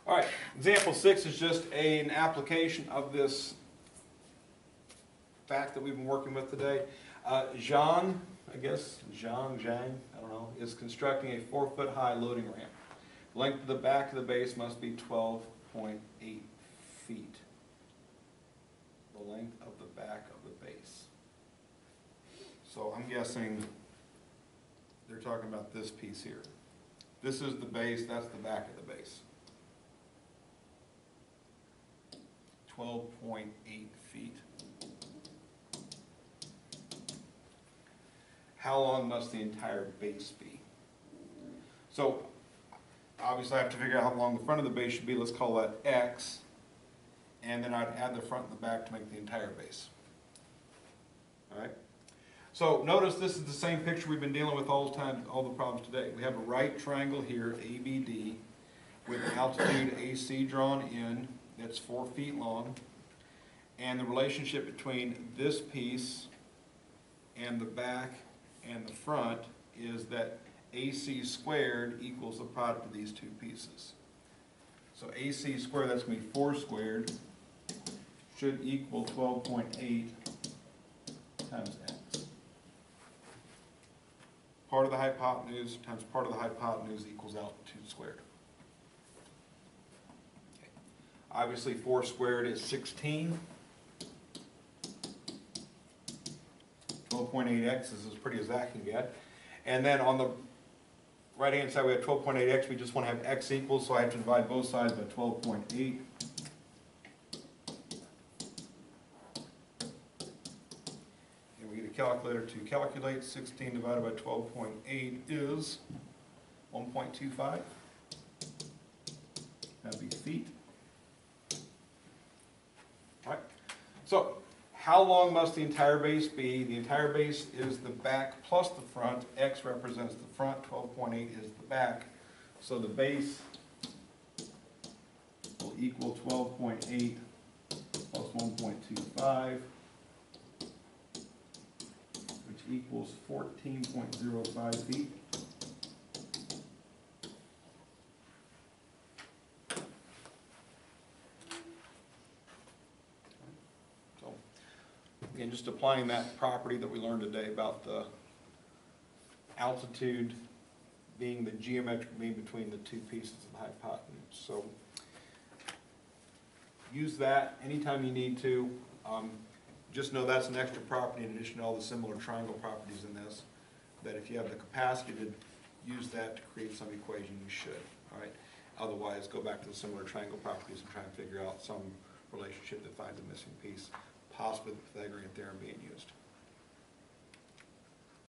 All right, example 6 is just an application of this fact that we've been working with today. Zhang, I don't know, is constructing a 4-foot high loading ramp. The length of the back of the base must be 12.8 feet. The length of the back of the base. So I'm guessing they're talking about this piece here. This is the base, that's the back of the base. 12.8 feet. How long must the entire base be? So obviously I have to figure out how long the front of the base should be. Let's call that X. And then I'd add the front and the back to make the entire base. All right? So notice this is the same picture we've been dealing with all the time, all the problems today. We have a right triangle here, ABD, with an altitude AC drawn in. That's 4 feet long. And the relationship between this piece and the back and the front is that AC squared equals the product of these two pieces. So AC squared, that's going to be 4 squared, should equal 12.8 times X. Part of the hypotenuse times part of the hypotenuse equals altitude squared. Okay. Obviously 4 squared is 16. 12.8x is as pretty as that can get. And then on the right hand side we have 12.8x, we just want to have x equals, so I have to divide both sides by 12.8. And we get a calculator to calculate. 16 divided by 12.8 is 1.25. That'd be feet. All right. So how long must the entire base be? The entire base is the back plus the front. X represents the front, 12.8 is the back. So the base will equal 12.8 plus 1.25, which equals 14.05 feet. Again, just applying that property that we learned today about the altitude being the geometric mean between the two pieces of the hypotenuse. So use that anytime you need to. Just know that's an extra property in addition to all the similar triangle properties in this, that if you have the capacity to use that to create some equation, you should. All right. Otherwise, go back to the similar triangle properties and try and figure out some relationship that finds a missing piece, possibly the Pythagorean theorem being used.